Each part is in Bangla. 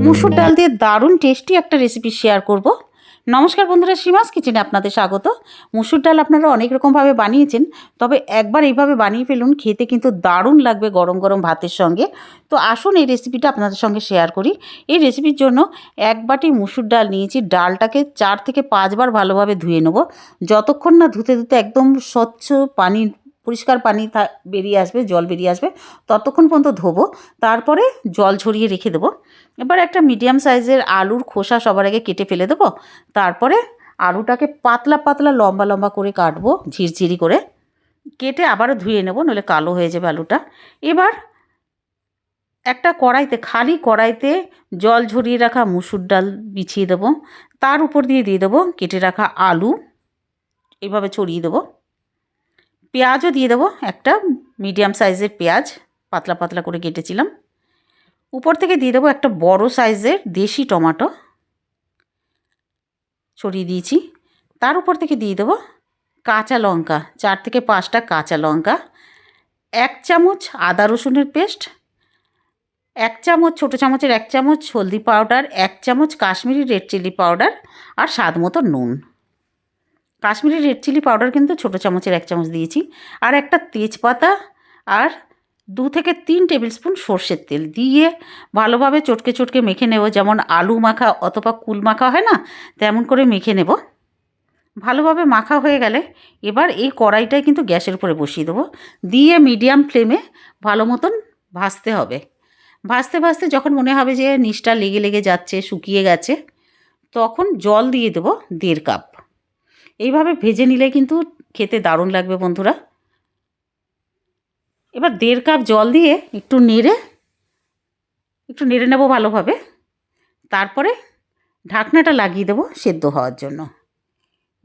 মুসুর ডাল দিয়ে দারুণ টেস্টি একটা রেসিপি শেয়ার করব। নমস্কার বন্ধুরা, সীমাস কিচেনে আপনাদের স্বাগত। মুসুর ডাল আপনারা অনেক রকমভাবে বানিয়েছেন, তবে একবার এইভাবে বানিয়ে ফেলুন, খেতে কিন্তু দারুণ লাগবে গরম গরম ভাতের সঙ্গে। তো আসুন এই রেসিপিটা আপনাদের সঙ্গে শেয়ার করি। এই রেসিপির জন্য এক বাটি মুসুর ডাল নিয়েছি। ডালটাকে 4 থেকে 5 বার ভালোভাবে ধুয়ে নেব। যতক্ষণ না ধুতে ধুতে একদম স্বচ্ছ পানি, পরিষ্কার পানি বেরিয়ে আসবে, জল বেরিয়ে আসবে, ততক্ষণ পর্যন্ত ধোবো। তারপরে জল ঝরিয়ে রেখে দেবো। এবার একটা মিডিয়াম সাইজের আলুর খোসা সবার আগে কেটে ফেলে দেবো। তারপরে আলুটাকে পাতলা পাতলা লম্বা লম্বা করে কাটবো, ঝিরঝিরি করে কেটে আবারও ধুয়ে নেব, নইলে কালো হয়ে যাবে আলুটা। এবার একটা কড়াইতে, খালি কড়াইতে জল ঝরিয়ে রাখা মুসুর ডাল বিছিয়ে দেবো। তার উপর দিয়ে দেবো কেটে রাখা আলু, এভাবে ছড়িয়ে দেবো। পেঁয়াজও দিয়ে দেবো, একটা মিডিয়াম সাইজের পেঁয়াজ পাতলা পাতলা করে কেটেছিলাম। উপর থেকে দিয়ে দেবো একটা বড় সাইজের দেশি টমেটো, ছড়িয়ে দিয়েছি। তার উপর থেকে দিয়ে দেবো কাঁচা লঙ্কা, 4 থেকে 5টা কাঁচা লঙ্কা, 1 চামচ আদা রসুনের পেস্ট, 1 চামচ, ছোটো চামচের 1 চামচ হলদি পাউডার, 1 চামচ কাশ্মীরি রেড চিলি পাউডার, আর স্বাদ মতো নুন। কাশ্মীরি রেড চিলি পাউডার কিন্তু ছোটো চামচের 1 চামচ দিয়েছি। আর একটা তেজপাতা, আর 2 থেকে 3 টেবিল স্পুন সর্ষের তেল দিয়ে ভালোভাবে চটকে চটকে মেখে নেব। যেমন আলু মাখা অথবা কুল মাখা হয় না, তেমন করে মেখে নেব। ভালোভাবে মাখা হয়ে গেলে এবার এই কড়াইটাই কিন্তু গ্যাসের উপরে বসিয়ে দেবো, দিয়ে মিডিয়াম ফ্লেমে ভালো মতন ভাজতে হবে। ভাজতে ভাজতে যখন মনে হবে যে নিচটা লেগে লেগে যাচ্ছে, শুকিয়ে গেছে, তখন জল দিয়ে দেবো 1.5 কাপ। এইভাবে ভেজে নিলে কিন্তু খেতে দারুণ লাগবে বন্ধুরা। এবার 1.5 কাপ জল দিয়ে একটু নেড়ে নেব ভালোভাবে। তারপরে ঢাকনাটা লাগিয়ে দেবো সেদ্ধ হওয়ার জন্য।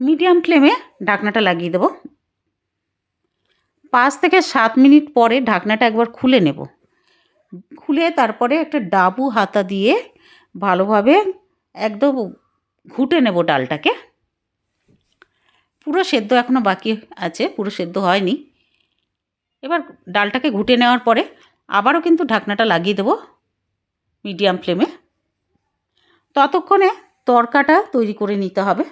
মিডিয়াম ফ্লেমে ঢাকনাটা লাগিয়ে দেবো। 5 থেকে 7 মিনিট পরে ঢাকনাটা একবার খুলে নেব। খুলে তারপরে একটা ডাবু হাতা দিয়ে ভালোভাবে একদম ঘুটে নেব ডালটাকে। পুরো সেদ্ধ এখনও বাকি আছে, পুরো সেদ্ধ হয়নি। এবার ডালটাকে ঘুটে নেওয়ার পরে আবারও কিন্তু ঢাকনাটা লাগিয়ে দেবো মিডিয়াম ফ্লেমে। ততক্ষণে তড়কাটা তৈরি করে নিতে হবে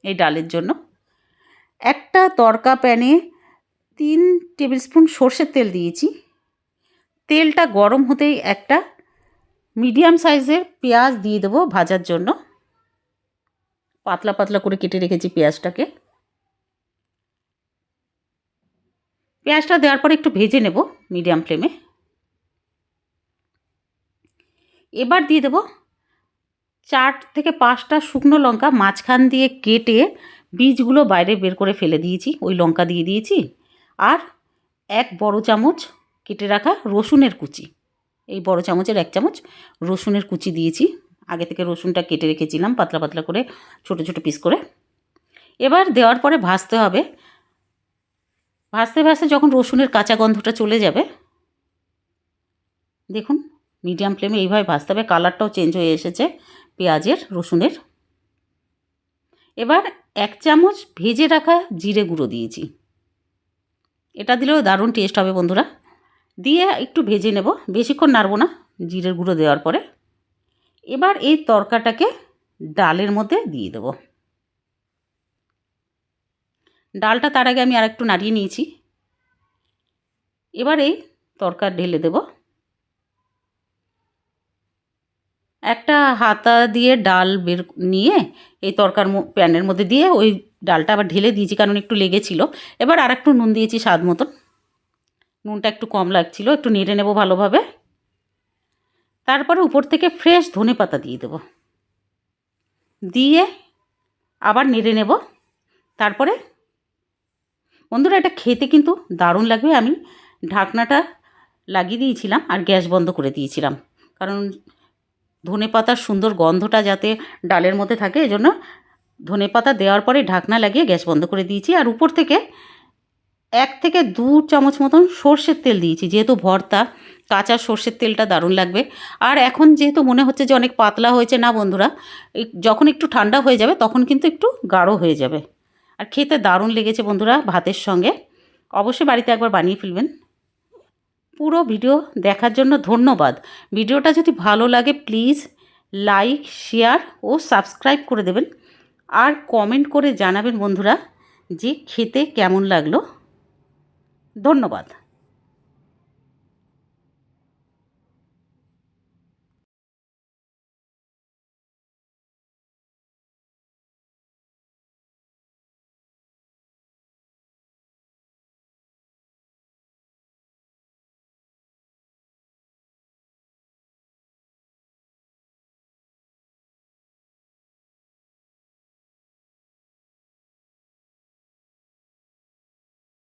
এই ডালের জন্য। একটা তড়কা প্যানে 3 টেবিল স্পুন সর্ষের তেল দিয়েছি। তেলটা গরম হতেই একটা মিডিয়াম সাইজের পেঁয়াজ দিয়ে দেবো ভাজার জন্য। পাতলা পাতলা করে কেটে রেখেছি পেঁয়াজটাকে। পেঁয়াজটা দেওয়ার পরে একটু ভেজে নেব মিডিয়াম ফ্লেমে। এবার দিয়ে দেবো 4 থেকে 5টা শুকনো লঙ্কা মাঝখান দিয়ে কেটে বীজগুলো বাইরে বের করে ফেলে দিয়েছি, ওই লঙ্কা দিয়ে দিয়েছি। আর 1 বড় চামচ কেটে রাখা রসুনের কুচি, এই বড় চামচের 1 চামচ রসুনের কুচি দিয়েছি। আগে থেকে রসুনটা কেটে রেখেছিলাম পাতলা পাতলা করে, ছোটো ছোটো পিস করে। এবার দেওয়ার পরে ভাজতে হবে। ভাজতে ভাজতে যখন রসুনের কাঁচা গন্ধটা চলে যাবে, দেখুন মিডিয়াম ফ্লেমে এইভাবে ভাজতে হবে। কালারটাও চেঞ্জ হয়ে এসেছে পেঁয়াজের, রসুনের। এবার 1 চামচ ভেজে রাখা জিরে গুঁড়ো দিয়েছি। এটা দিলেও দারুণ টেস্ট হবে বন্ধুরা। দিয়ে একটু ভেজে নেব, বেশিক্ষণ নাড়ব না জিরের গুঁড়ো দেওয়ার পরে। এবার এই তড়কাটাকে ডালের মধ্যে দিয়ে দেব। ডালটা তার আগে আমি আরেকটু নাড়িয়ে নিয়েছি। এবার এই তড়কা ঢেলে দেব। একটা হাতা দিয়ে ডাল বের নিয়ে এই তড়কার প্যানের মধ্যে দিয়ে ওই ডালটা আবার ঢেলে দিয়েছি, কারণ একটু লেগেছিল। এবার আর একটু নুন দিয়েছি স্বাদ মতন। নুনটা একটু কম লাগছিল, একটু নেড়ে নেব ভালোভাবে। তারপরে উপর থেকে ফ্রেশ ধনেপাতা দিয়ে দেব, দিয়ে আবার নেড়ে নেব। তারপরে বন্ধুরা এটা খেতে কিন্তু দারুণ লাগবে। আমি ঢাকনাটা লাগিয়ে দিয়েছিলাম আর গ্যাস বন্ধ করে দিয়েছিলাম, কারণ ধনেপাতার সুন্দর গন্ধটা যাতে ডালের মধ্যে থাকে, এজন্য ধনেপাতা দেওয়ার পরে ঢাকনা লাগিয়ে গ্যাস বন্ধ করে দিয়েছি। আর উপর থেকে 1 থেকে 2 চামচ মতন সর্ষের তেল দিয়েছি, যেহেতু ভর্তা, কাঁচা সর্ষের তেলটা দারুণ লাগবে। আর এখন যেহেতু মনে হচ্ছে যে অনেক পাতলা হয়েছে, না বন্ধুরা, যখন একটু ঠান্ডা হয়ে যাবে তখন কিন্তু একটু গাঢ় হয়ে যাবে। আর খেতে দারুণ লেগেছে বন্ধুরা ভাতের সঙ্গে। অবশ্যই বাড়িতে একবার বানিয়ে ফেলবেন। পুরো ভিডিও দেখার জন্য ধন্যবাদ। ভিডিওটা যদি ভালো লাগে প্লিজ লাইক, শেয়ার ও সাবস্ক্রাইব করে দেবেন। আর কমেন্ট করে জানাবেন বন্ধুরা যে খেতে কেমন লাগলো। ধন্যবাদ।